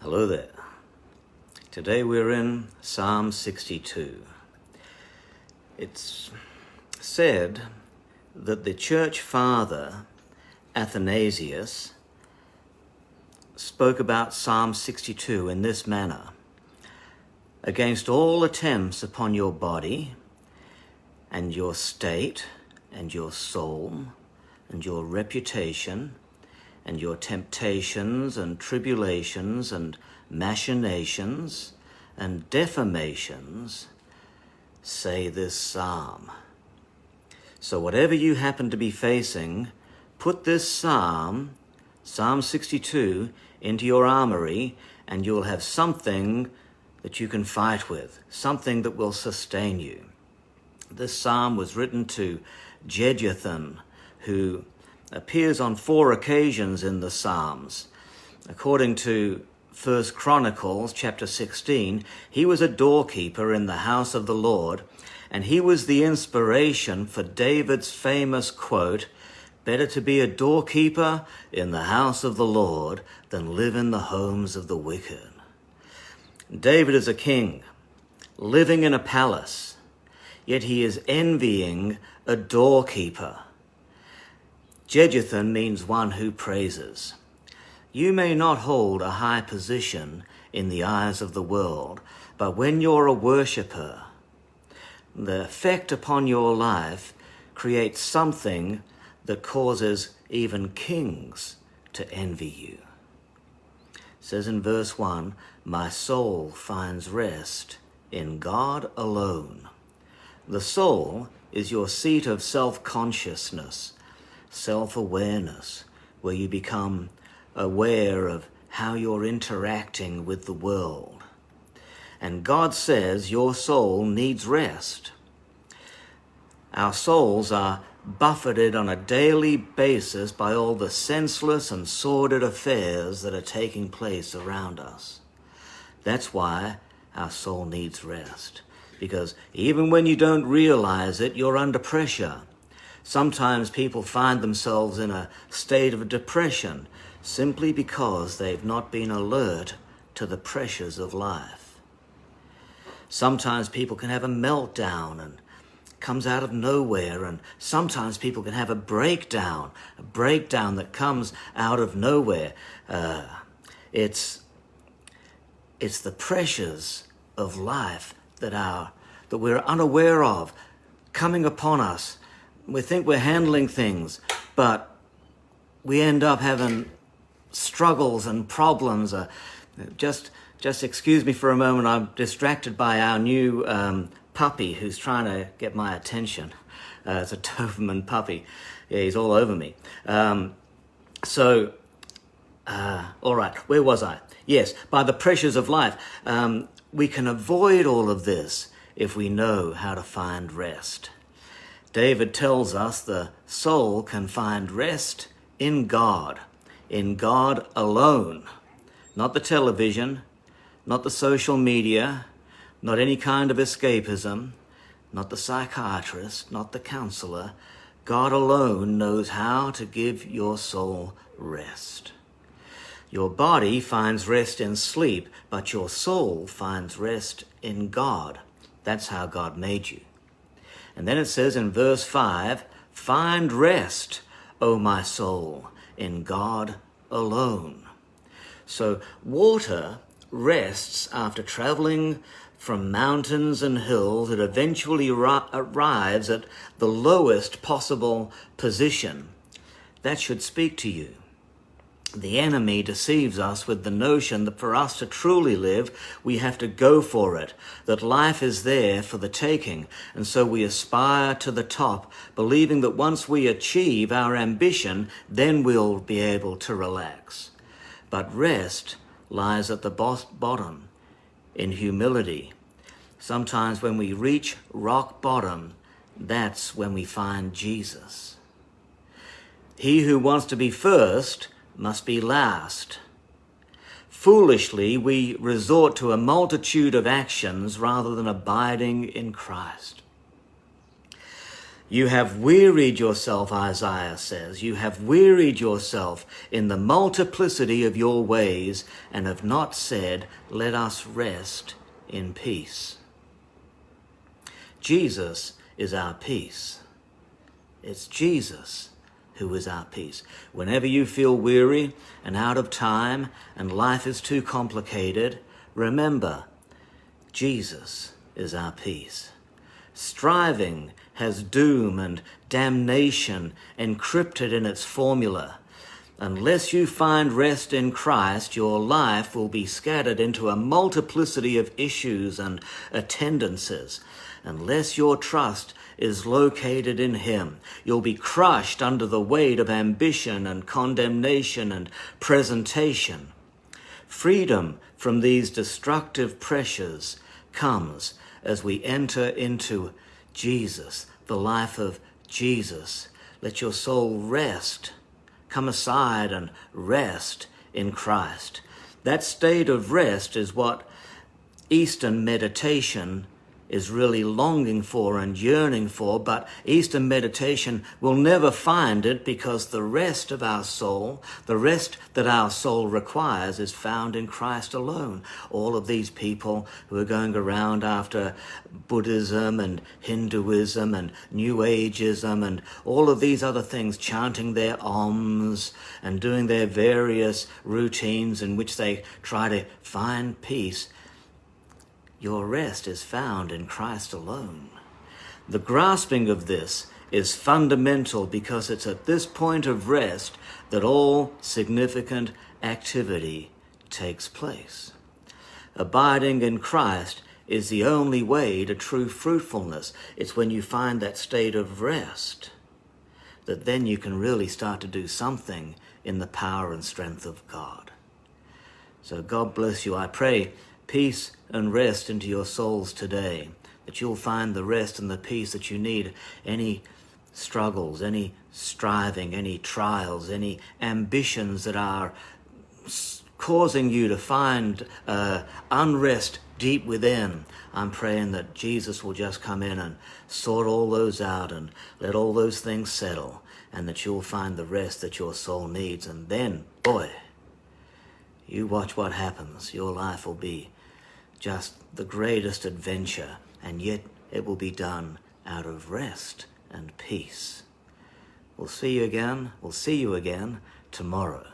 Hello there. Today we're in Psalm 62. It's said that the church father, Athanasius, spoke about Psalm 62 in this manner: against all attempts upon your body and your state and your soul and your reputation and your temptations and tribulations and machinations and defamations, say this psalm. So whatever you happen to be facing, put this psalm, Psalm 62, into your armory, and you'll have something that you can fight with, something that will sustain you. This psalm was written to Jeduthun, who appears on 4 occasions in the Psalms. According to 1 Chronicles chapter 16, he was a doorkeeper in the house of the Lord, and he was the inspiration for David's famous quote, "Better to be a doorkeeper in the house of the Lord than live in the homes of the wicked." David is a king, living in a palace, yet he is envying a doorkeeper. Jeduthun means one who praises. You may not hold a high position in the eyes of the world, but when you're a worshipper, the effect upon your life creates something that causes even kings to envy you. It says in verse 1, "My soul finds rest in God alone." The soul is your seat of self-consciousness, self-awareness, where you become aware of how you're interacting with the world. And God says your soul needs rest. Our souls are buffeted on a daily basis by all the senseless and sordid affairs that are taking place around us. That's why our soul needs rest, because even when you don't realize it, you're under pressure. Sometimes people find themselves in a state of depression simply because they've not been alert to the pressures of life. Sometimes people can have a meltdown and it comes out of nowhere, and sometimes people can have a breakdown that comes out of nowhere. It's the pressures of life that we're unaware of coming upon us. We think we're handling things, but we end up having struggles and problems. Just excuse me for a moment. I'm distracted by our new puppy who's trying to get my attention. It's a Doberman puppy. Yeah, he's all over me. All right, where was I? Yes, by the pressures of life. We can avoid all of this if we know how to find rest. David tells us the soul can find rest in God alone. Not the television, not the social media, not any kind of escapism, not the psychiatrist, not the counselor. God alone knows how to give your soul rest. Your body finds rest in sleep, but your soul finds rest in God. That's how God made you. And then it says in verse 5, "Find rest, O my soul, in God alone." So water rests after traveling from mountains and hills. It eventually arrives at the lowest possible position. That should speak to you. The enemy deceives us with the notion that for us to truly live, we have to go for it, that life is there for the taking, and so we aspire to the top, believing that once we achieve our ambition, then we'll be able to relax. But rest lies at the bottom, in humility. Sometimes when we reach rock bottom, that's when we find Jesus. He who wants to be first must be last. Foolishly, we resort to a multitude of actions rather than abiding in Christ. You have wearied yourself, Isaiah says. You have wearied yourself in the multiplicity of your ways and have not said, let us rest in peace. Jesus is our peace. It's Jesus who is our peace. Whenever you feel weary and out of time and life is too complicated, remember, Jesus is our peace. Striving has doom and damnation encrypted in its formula. Unless you find rest in Christ, your life will be scattered into a multiplicity of issues and attendances. Unless your trust is located in Him, you'll be crushed under the weight of ambition and condemnation and presentation. Freedom from these destructive pressures comes as we enter into Jesus, the life of Jesus. Let your soul rest. Come aside and rest in Christ. That state of rest is what Eastern meditation is really longing for and yearning for, but Eastern meditation will never find it because the rest of our soul, the rest that our soul requires, is found in Christ alone. All of these people who are going around after Buddhism and Hinduism and New Ageism and all of these other things, chanting their Oms and doing their various routines in which they try to find peace, your rest is found in Christ alone. The grasping of this is fundamental because it's at this point of rest that all significant activity takes place. Abiding in Christ is the only way to true fruitfulness. It's when you find that state of rest that then you can really start to do something in the power and strength of God. So God bless you. I pray peace and rest into your souls today, that you'll find the rest and the peace that you need. Any struggles, any striving, any trials, any ambitions that are causing you to find unrest deep within, I'm praying that Jesus will just come in and sort all those out and let all those things settle, and that you'll find the rest that your soul needs. And then, boy, you watch what happens. Your life will be just the greatest adventure, and yet it will be done out of rest and peace. We'll see you again tomorrow.